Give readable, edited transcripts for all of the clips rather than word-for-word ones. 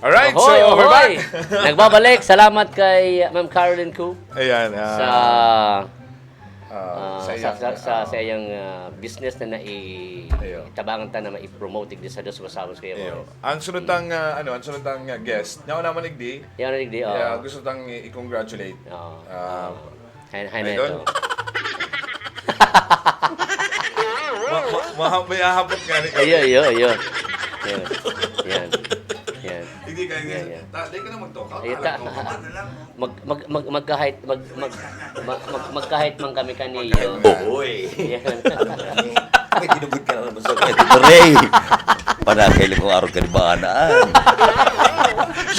Alright, Ahoy, so we're ahoy! back. Nagbabalik. Salamat kay Ma'am Caroline Ku Ayan. sa sa iyang business na Ayo. itabangan ta na mai-promote di sa dos masamos kayo. Iyo. Ang sunod tang ang sunod tang guest. Nya naman igdi. Yan rin di. Gusto tang i-congratulate. Hay na Idol? ito. May ahapot nga ni. Ayo. Yan. Yan. Hindi ka Yan. Hindi ka na mag-talk out. Ay, magkahit man kami kaniyo. Oy! Yan. May ginugod ka na naman sa kaya. Tito Ray! Panakailan kong araw ka ni Baanaan.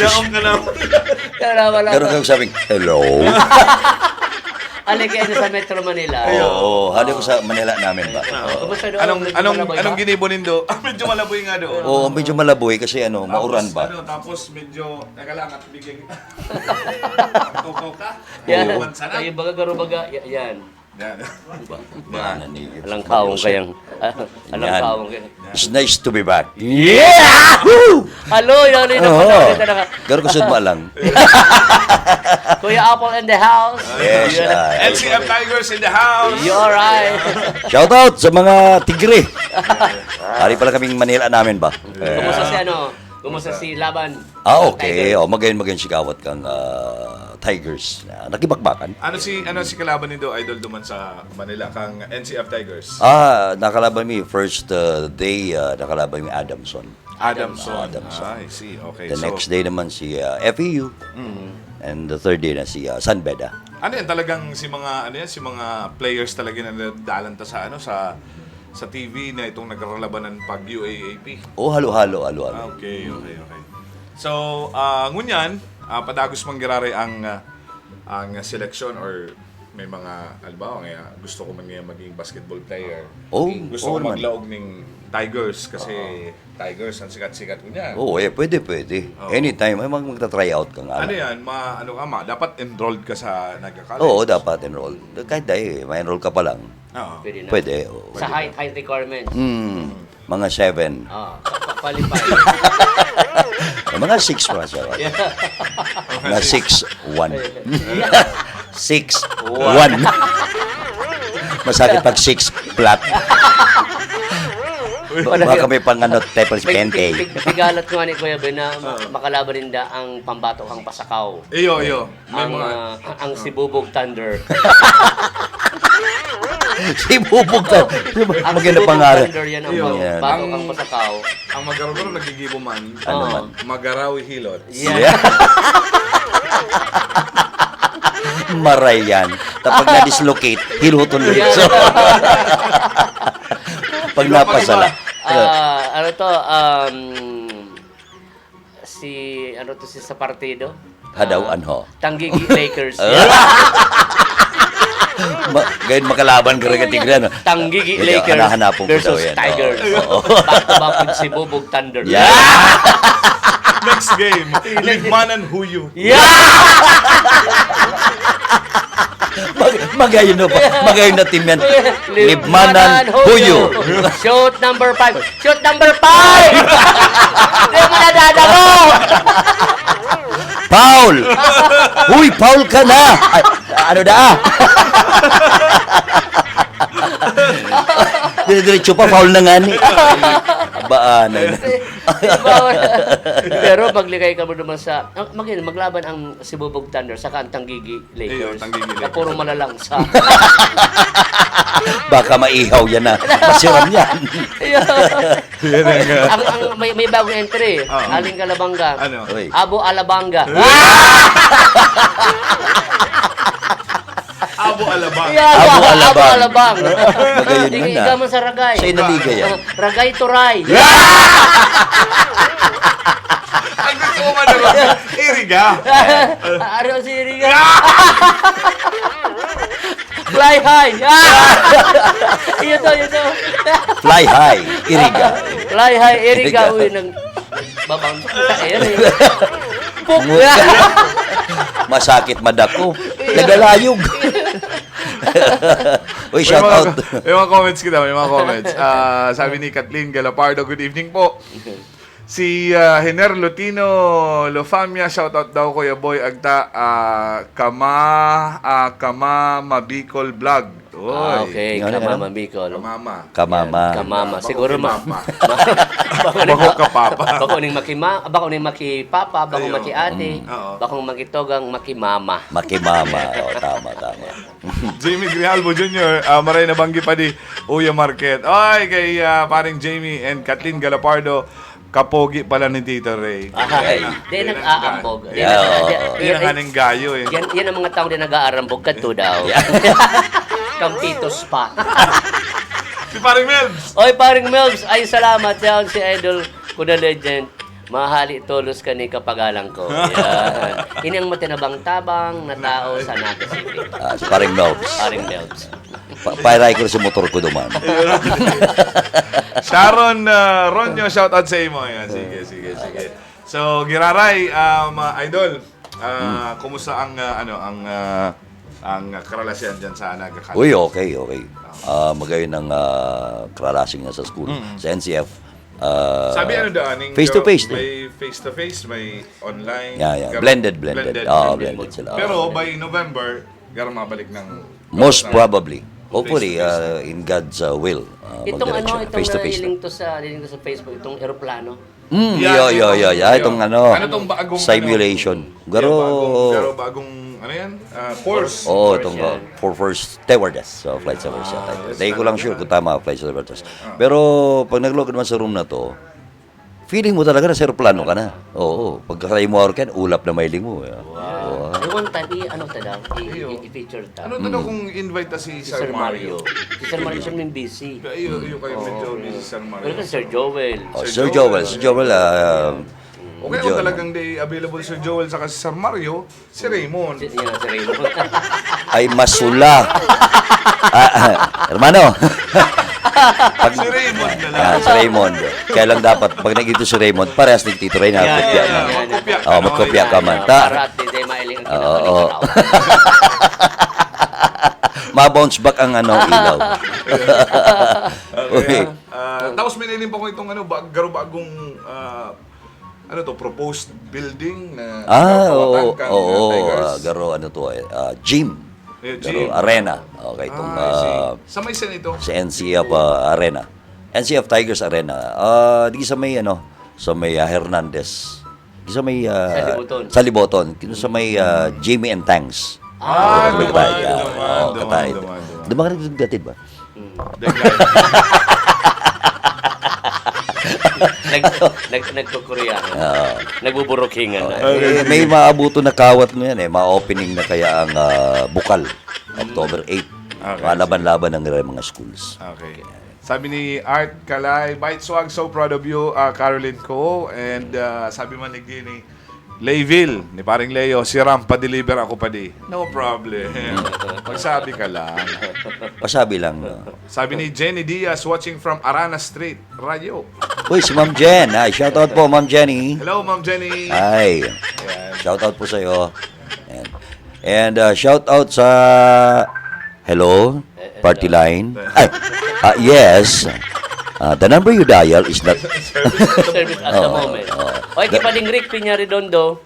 Diyan ka na. Wala. Ganun kayo sabing, hello? Alay kayo sa Metro Manila. Oo, hali ko sa Manila namin ba? Kumusta doon? Anong ginibo nindo? Medyo malaboy nga doon. Oo, medyo malaboy kasi mauran ba? Tapos medyo, teka lang at bigyan. Tukaw ka? Yan. Uwan sana? Ay, baga. Yan. Yan. Baana ni. Alang kaong kayang. Alang Yan. kaong kayang. It's nice to be back. Yeah! Woo! Hello, yun na Oo. po. Ganun ko sud malang. Kuya Apple in the house. Yes, NCF Tigers in the house! You alright? Shout out sa mga tigre. Hari pala kaming Manila namin ba? Kumusta si Kumusta si Laban? Okay. Oh, magayon si kawat kang Tigers. Nakibakbakan. Ano si kalaban nindo idol duman sa Manila kang NCF Tigers? Nakalaban mi first day nakalaban mi Adamson. Adamson. Adamson. I see. Okay. The next day naman si FEU. And the third day na si San Beda. Ano yan talagang si mga players talaga na nadalanta sa sa TV na itong naglalabanan pag UAAP. Oh, halo-halo. Okay. So, ngunyan, padagos manggirari ang seleksyon or may mga halimbawa nga gusto ko man ngayon maging basketball player. Oh, Gusto ko naman. maglaog ng Tigers kasi Tigers ang sikat-sikat ko niyan. Oo, pwede. Anytime, ay magta-try out ka nga. Ano yan? Dapat enrolled ka sa nagka-college? Oo, dapat enroll. Kahit dahil, ma-enroll ka pa lang. Oo. Pwede na. Pwede. Oo. Sa height requirements. Mga 7. Qualify. Mga 6 pa siya. Mga 6-1. 6-1. Masakit pag 6 flat. Baka may pang tepels pente. Pigalat ko ni Kuya Ben na makalaban rin da ang pambato kang pasakaw. Iyo. May Ang, mga... ang Sibubog Thunder. Si Bubog ta. Ang Maganda Sibubog pangalan. Thunder yan ang Iyo. pambato kang pasakaw. Ang magaraw nagigibo man. Ano man? Magarawi hilot. Yeah. Maray yan. Tapos na-dislocate, hiluton ulit. So, pag napasala. Ano to, si sa partido? Hadaw anho. Tanggigi Lakers. Gayun makalaban ka rin tigran. Tanggigi Hindi, Lakers hanahanapon ko daw versus yan. Tigers. Oo. Back-to-back with si Bubog Thunder. Yeah! Next game, Ligmanan Huyu. Yeah! Magayon na pa. Magayon na team yan. Libmanan Huyo. Shoot number 5. Shoot number 5! Hindi mo nadadako! Paul! Uy, Paul ka na! Ay, ano da? Diretso pa, Paul na nga ni. Baanan. Pero magligay ka mo naman sa... maglaban ang Sibubog Thunder sa kantang Gigi Iyo, Lakers. Tanggigi Na Lakers. puro malalangsa. Baka maihaw yan na. Masiram yan. May bagong entry. Aling Kalabanga. Ano? Uy. Abo Alabanga. Abo Alabang. Abo Alabang. Alabang. Magayon man na. Ikaw man sa Ragay. Sa inaliga yan. Ragay Turay. Ang gusto ko man naman, Iriga. Araw si Riga. Fly high. Ito. Fly high. Iriga. Fly high, Iriga. Uy, nang babang. Ayan eh. Puk. Masakit madako. Nagalayog. Uy, shout out. May mga comments kita, may mga comments. Sabi ni Kathleen Galapardo, good evening po. Si Hener Lutino Lofamia, shoutout daw Kuya Boy Agta, Kama Mabicol Vlog. Oy. Okay, Ano, Kamama Bicol. Kamama. Kamama. Siguro Bako ka papa. Bako ning makipapa, bako Ayo. makiate, Oo. bako makitogang makimama. Makimama. Tama. Jamie Grijalvo Jr., maray na banggi pa di Uya Market. Oy, kay paring Jamie and Kathleen Galapardo, kapogi pala ni Tito Ray. Ay, di nag-aambog. Di Yeah, Yan ang haning gayo eh. yan ang mga taong di nag-aarambog kadto daw. Kampitos pa. Si paring Melbs. Oy, paring Melbs, ay salamat yan si Idol Kuda Legend. Mahali tulos ka ni kapagalang ko. Yan. Ini ang matinabang-tabang na tao sa Naga City. Si paring Melbs. Paring Melbs. Pairay ko sa motor ko duman. Sharon Ronyo, shout out sa imo. Yan, sige. So, Giraray, idol, kumusta ang karelasan dyan sa Naga City? Uy, okay. Magayon ng kralasing na sa school. Sa NCF. Sabi daaning face to face din. may face to face, may online. Yeah. Blended. Blended sila. Pero by November, gara mabalik ng Most probably. Hopefully, in God's will. Itong magdiretso. Face to face. liling to sa Facebook, itong eroplano. Yeah. Itong tong bagong simulation. Pero bagong course. Oo, itong for first stewardess flight service. Dahil ko lang sure kung tama flight stewardess. Pero pag nag-log naman sa room na to, feeling mo talaga na sa aeroplano ka na. Oo, pagkakalayo mo ka, ulap na mailing mo. Wow. One time, i-feature ta. Ano to kung invite ta si Si Sir Mario? Si Sir Mario siya may busy. Iyo kayo medyo busy si Sir Mario. Pero Sir Joel. Sir Joel, Okay, kung talagang day available Sir Joel saka si Sir Mario, si Raymond. Si Raymond. ay masula. Hermano. Si Raymond na lang. Si Raymond. Kaya lang dapat, pag nagito si Raymond, parehas ni Tito Ray na kopya. Magkopya ka man. Para at di mailing ang Oo. Ma-bounce back ang ilaw. Okay. Tapos may nailim pa ko itong bagong proposed building na garo gym. Garo arena. Okay, itong sa may sen ito. sa NCF Arena. NCF Tigers Arena. Di sa may sa may Hernandez. Di sa may sa Liboton. Sa may Jimmy and Tangs. Dumaan. Dumaan ka nagdatid ba? Nagkukuryahan. Nagbuburukingan na. May maabuto na kawat mo yan ma-opening na kaya ang bukal. October 8. Laban-laban ng mga schools. Okay. Sabi ni Art Kalay, Bite Swag, so proud of you, Caroline Ko. And sabi man ni Layville, ni paring Leo, si Ram, pa-deliver ako pa di. No problem. Magsabi ka lang. Pasabi lang. Sabi ni Jenny Diaz, watching from Arana Street, Rayo. Uy, si Ma'am Jen. Shoutout po, Ma'am Jenny. Hello, Ma'am Jenny. Ay, shoutout po sa'yo. And shoutout sa hello, party line. Yes. The number you dial is not... Service at the moment. Okay, kipading Rick Piñaredondo,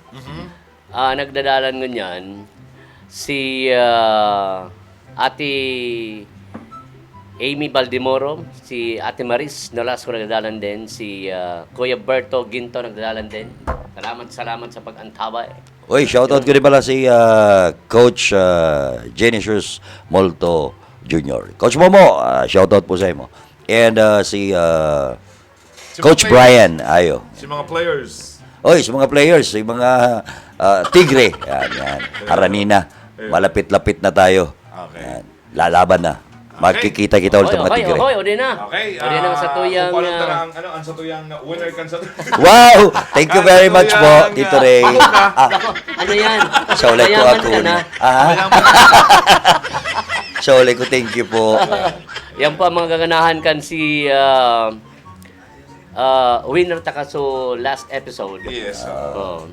nagdadalan ngunyan, si Ate Amy Baldimoro, si Ate Maris Nolasco nagdadalan din, si Kuya Berto Ginto nagdadalan din. Salamat sa pag-antaba. Uy, shoutout ko rin pala si Coach Genesius Molto Jr. Coach Momo, shoutout po sa mo. And si Coach Brian, Si mga players. Oy, si mga players, si mga Tigre. Yan. Aranina. Malapit-lapit na tayo. Okay. Yan. Lalaban na. Magkikita kita ulit ng mga Tigre. Okay, odi na. Okay. Odi na sa tuyang... Kung paano ang sa tuyang winner kan sa tuyang... Wow! Thank you very much po, Tito Ray. Ano yan? Sa ulit ko Mayaman ako. ka na. Sa ulit ko, thank you po. Yan po ang mga gaganahan kan si winner takaso last episode. Yes. Oh.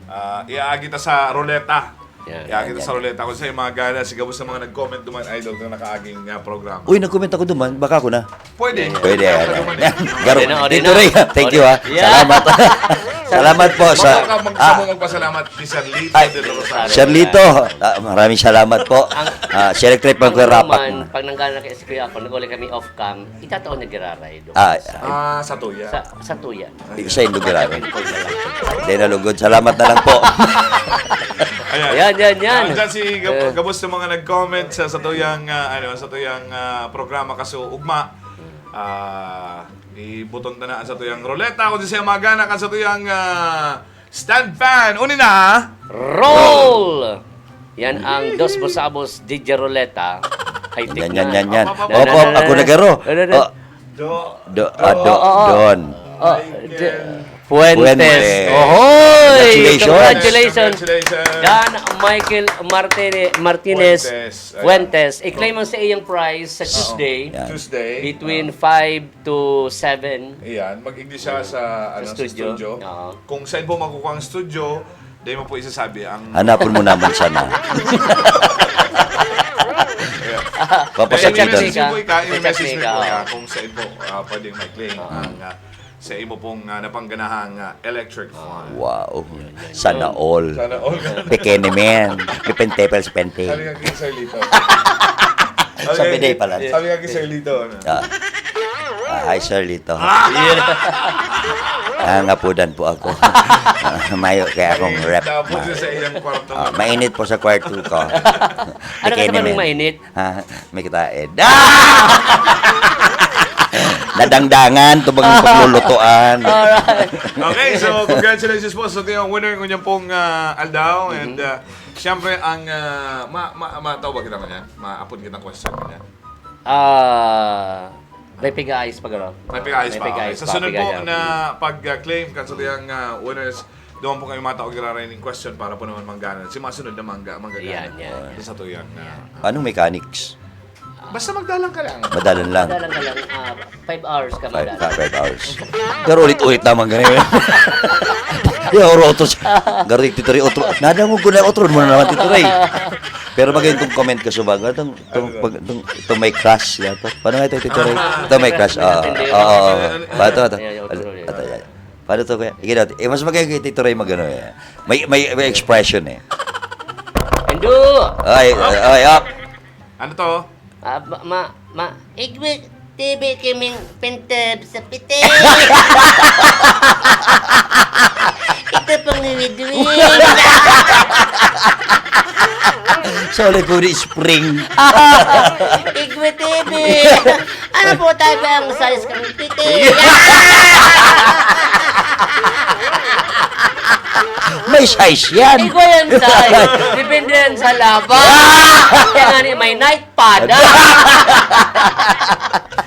Iaagi ta sa ruleta. Yan. Kaya kita sa ruleta. Kung sa'yo mga gana, sigabos sa mga nag-comment duman, idol, ng nakaaging programa. Uy, nag-comment ako duman. Baka ako na. Pwede. Pwede. Sa duman eh. Garo. Ori na. Dito rin. Thank you ha. Yeah. Salamat. Salamat po sa... Magpasalamat ni Sir Lito Ay, de Rosario. Sherlito, maraming salamat po. Select trip Ang ang rapat. naman, pag nanggana kay Kuya ako, nag-uli kami off-cam, itataon na giraray doon. Sa Tuya. Sa tuya. Sa Indugara. Hindi nalugod. Salamat na lang po. Yan. Diyan si Gabos ng mga nag-comment sa tuyang programa kaso ugma. Ibuton na sa tuyang ruleta kung siya magana kan sa tuyang stand fan. Uni na ha? Roll! Yan ang Dos Bosabos DJ Roleta. High-tech na. Yan. Opo, ako nagaro. Don. Fuentes. Fuentes. Ohoy! Congratulations. Congratulations. Dan Michael Martinez Fuentes. Fuentes. I-claim mo sa iyong prize sa Tuesday. Yan. Tuesday. Between 5 to 7. Ayan, mag-English siya sa studio. studio. Oo. Kung saan po makukuha ang studio, dahil mo po isasabi ang... Hanapin mo naman sana. Papasakit Chat doon. me ka. I-message mo Chat me po ka, kung saan po pwedeng mag-claim ang sa imo pong napangganahang electric fan. Wow. Sana all. Sana all. Pequene men. Pipentepel sa pente. Sabi nga kay Sir Lito. Sa bidet pala. Sabi nga kay Sir Lito. Hi, Sir Lito. Nangapudan po ako. Mayo kaya akong rep. Tapos sa iyang kwarto. Mainit po sa kwarto ko. Ano ka naman mainit? Ha, may kitaed. Nadangdangan, tubang paglulutuan. Okay, so congratulations po sa yung winner ng pong Aldao. And siyempre, ang matawag kita mo yan? Maapod kita question mo yan. May piga-ayos pa gano'n. May pag-ayos pa. Okay. pig-ayos Sa pa, sunod po pig-ayos. na pag-claim kan sa tiyang winners, doon po kayo matawag yung question para po naman manggana. Si mga sunod na manggana. Yan. Sa tuyang. Anong mechanics? Basta magdalang ka lang. Madalan lang. Madalang ka lang. 5 hours ka madalang. 5 hours. Pero ulit-ulit naman ganun. Otro siya. Garo titoy otro. Nadang ko na otro mo na naman titoy. Pero magayon tong comment ka subag, itong may crush ya to. Paano nga ito titoy? Ito may crush. Paano to? Paano to kaya? Ikinot. Mas magayon kay titoy magano eh. May expression eh. Endo! Ay, up. Ano to? Igwe, tibi kaming penteb sa pite. Ito pang niwidwin. Solid po ni spring. Igwe, tibi. Ano po tayo ang size kang pite? May size yan. Ikaw yan size. Depende yan sa laban. Kaya nga ni, may night pad.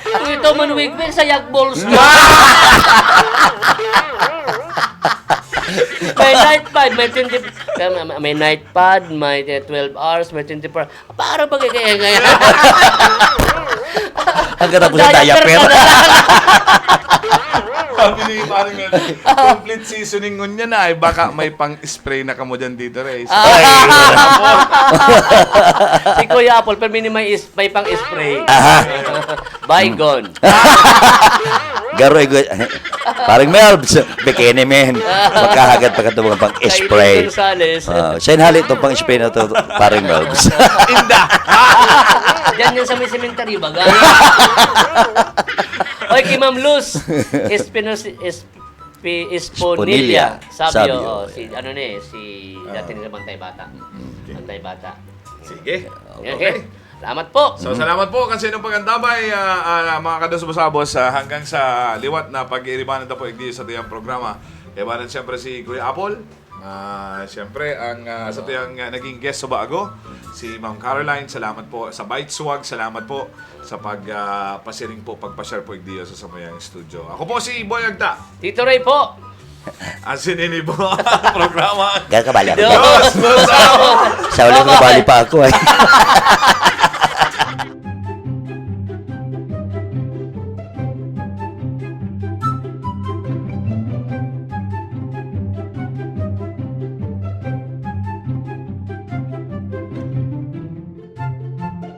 Kung ito man wigwin sa yak balls mo. May night pad, may night pad, may 12 hours, may 24. Para ba kaya ngayon? Hanggang ako sa diaper. Sabi ni parang complete seasoning nun yan ay baka may pang-spray na kamo dyan dito, Reyes. Si Kuya Apple, pero may pang-spray. Bygone. Garo parang Melbs, bikini men. Magkahagat pa katubang pang spray. Gonzales. Siya halit itong pang spray na to, parang Melbs. Inda! Diyan yan sa may cemetery, baga. Oy, kay Ma'am Luz, Esponilla. Sabio. Si dati nila Bantay Bata. Bantay Bata. Sige. Okay. Salamat po. So, salamat po kasi nung pagandabay, mga kadosubos hanggang sa liwat na pag-iiribanan na po sa tiyang programa. Ibanan siyempre si Kuya Apple. Siyempre, sa tiyang naging guest sa bago, si Ma'am Caroline. Salamat po sa Bite Swag. Salamat po sa pagpasiring po, pagpashare po sa samayang studio. Ako po si Boy Agta. Tito Ray po. Ang sinini po ang programa. Gano'n kabali ako. Dos Bosabos! Sa ulit ko kabali pa ako eh.